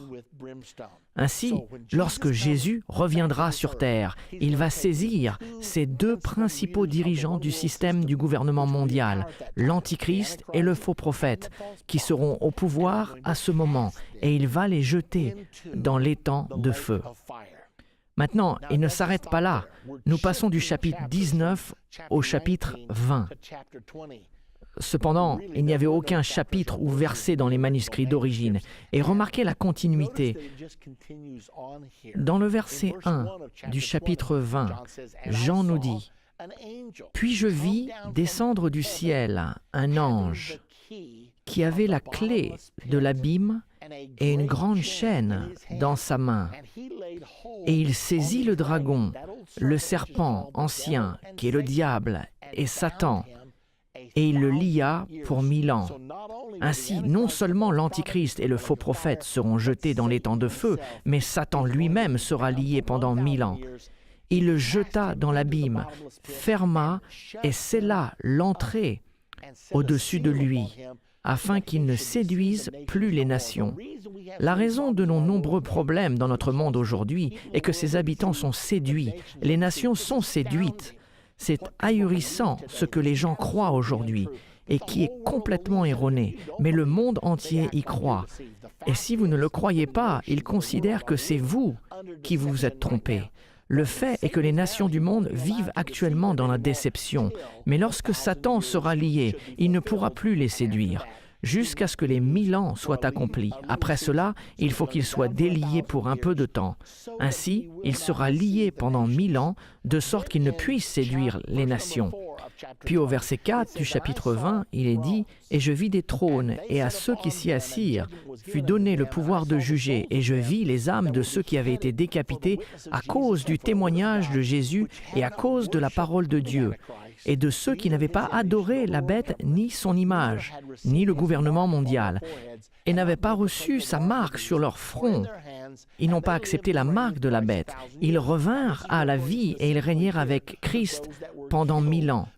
Ainsi, lorsque Jésus reviendra sur terre, il va saisir ces deux principaux dirigeants du système du gouvernement mondial, l'Antichrist et le faux prophète, qui seront au pouvoir à ce moment, et il va les jeter dans l'étang de feu. Maintenant, il ne s'arrête pas là. Nous passons du chapitre 19 au chapitre 20. Cependant, il n'y avait aucun chapitre ou verset dans les manuscrits d'origine. Et remarquez la continuité. Dans le verset 1 du chapitre 20, Jean nous dit « Puis je vis descendre du ciel un ange qui avait la clé de l'abîme et une grande chaîne dans sa main. Et il saisit le dragon, le serpent ancien, qui est le diable et Satan, et il le lia pour 1000 ans. Ainsi, non seulement l'Antichrist et le faux prophète seront jetés dans l'étang de feu, mais Satan lui-même sera lié pendant 1000 ans. Il le jeta dans l'abîme, ferma et scella l'entrée au-dessus de lui, afin qu'il ne séduise plus les nations. La raison de nos nombreux problèmes dans notre monde aujourd'hui est que ses habitants sont séduits. Les nations sont séduites. C'est ahurissant ce que les gens croient aujourd'hui et qui est complètement erroné, mais le monde entier y croit. Et si vous ne le croyez pas, ils considèrent que c'est vous qui vous êtes trompés. Le fait est que les nations du monde vivent actuellement dans la déception, mais lorsque Satan sera lié, il ne pourra plus les séduire, jusqu'à ce que les 1000 ans soient accomplis. Après cela, il faut qu'il soit délié pour un peu de temps. Ainsi, il sera lié pendant 1000 ans, de sorte qu'il ne puisse séduire les nations. Puis au verset 4 du chapitre 20, il est dit « Et je vis des trônes, et à ceux qui s'y assirent fut donné le pouvoir de juger, et je vis les âmes de ceux qui avaient été décapités à cause du témoignage de Jésus et à cause de la parole de Dieu, et de ceux qui n'avaient pas adoré la bête ni son image, ni le gouvernement mondial, et n'avaient pas reçu sa marque sur leur front. Ils n'ont pas accepté la marque de la bête. Ils revinrent à la vie et ils régnèrent avec Christ pendant 1000 ans.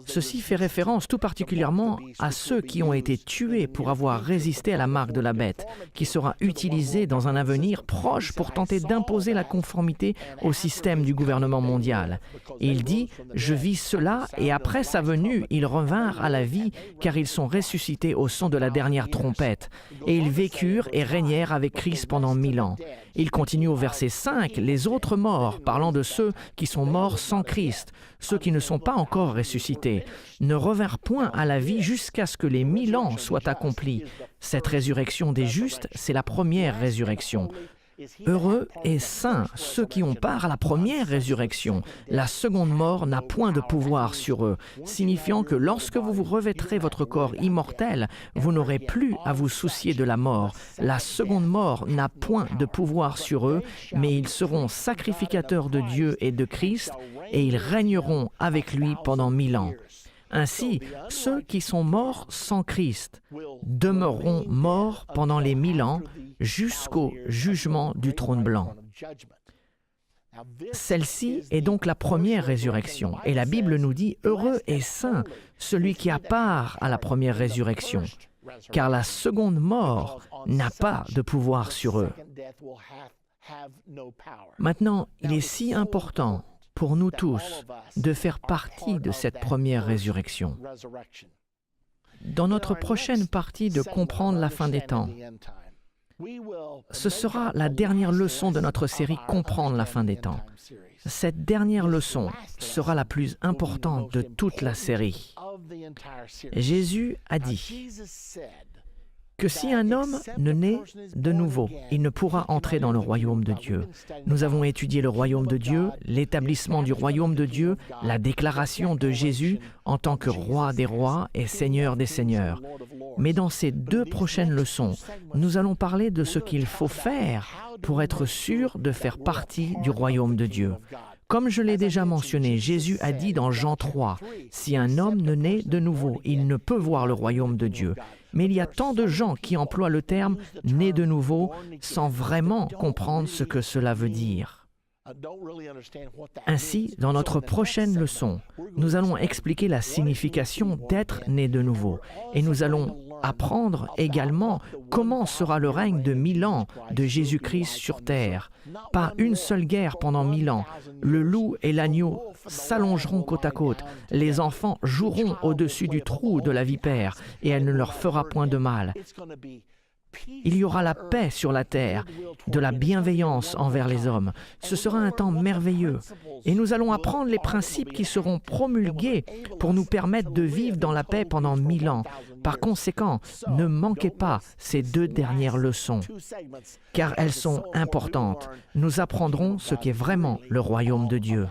Ceci fait référence tout particulièrement à ceux qui ont été tués pour avoir résisté à la marque de la bête, qui sera utilisée dans un avenir proche pour tenter d'imposer la conformité au système du gouvernement mondial. Et il dit « Je vis cela, et après sa venue, ils revinrent à la vie, car ils sont ressuscités au son de la dernière trompette. Et ils vécurent et régnèrent avec Christ pendant 1000 ans. » Il continue au verset 5, « Les autres morts, parlant de ceux qui sont morts sans Christ, ceux qui ne sont pas encore ressuscités, ne revinrent point à la vie jusqu'à ce que les 1000 ans soient accomplis. » Cette résurrection des justes, c'est la première résurrection. Heureux et saints ceux qui ont part à la première résurrection. La seconde mort n'a point de pouvoir sur eux, signifiant que lorsque vous vous revêtrez votre corps immortel, vous n'aurez plus à vous soucier de la mort. La seconde mort n'a point de pouvoir sur eux, mais ils seront sacrificateurs de Dieu et de Christ, et ils régneront avec lui pendant 1000 ans. Ainsi, ceux qui sont morts sans Christ demeureront morts pendant les 1000 ans jusqu'au jugement du trône blanc. Celle-ci est donc la première résurrection, et la Bible nous dit « Heureux et saint celui qui a part à la première résurrection, car la seconde mort n'a pas de pouvoir sur eux. » Maintenant, il est si important pour nous tous de faire partie de cette première résurrection. Dans notre prochaine partie de Comprendre la fin des temps, Ce sera la dernière leçon de notre série Comprendre la fin des temps. Cette dernière leçon sera la plus importante de toute la série. Jésus a dit que si un homme ne naît de nouveau, il ne pourra entrer dans le royaume de Dieu. Nous avons étudié le royaume de Dieu, l'établissement du royaume de Dieu, la déclaration de Jésus en tant que roi des rois et seigneur des seigneurs. Mais dans ces 2 prochaines leçons, nous allons parler de ce qu'il faut faire pour être sûr de faire partie du royaume de Dieu. Comme je l'ai déjà mentionné, Jésus a dit dans Jean 3, « Si un homme ne naît de nouveau, il ne peut voir le royaume de Dieu. » Mais il y a tant de gens qui emploient le terme « né de nouveau » sans vraiment comprendre ce que cela veut dire. Ainsi, dans notre prochaine leçon, nous allons expliquer la signification d'être né de nouveau et nous allons apprendre également comment sera le règne de 1000 ans de Jésus-Christ sur terre. Pas une seule guerre pendant 1000 ans. Le loup et l'agneau s'allongeront côte à côte. Les enfants joueront au-dessus du trou de la vipère et elle ne leur fera point de mal. Il y aura la paix sur la terre, de la bienveillance envers les hommes. Ce sera un temps merveilleux. Et nous allons apprendre les principes qui seront promulgués pour nous permettre de vivre dans la paix pendant 1000 ans. Par conséquent, ne manquez pas ces 2 dernières leçons, car elles sont importantes. Nous apprendrons ce qu'est vraiment le royaume de Dieu.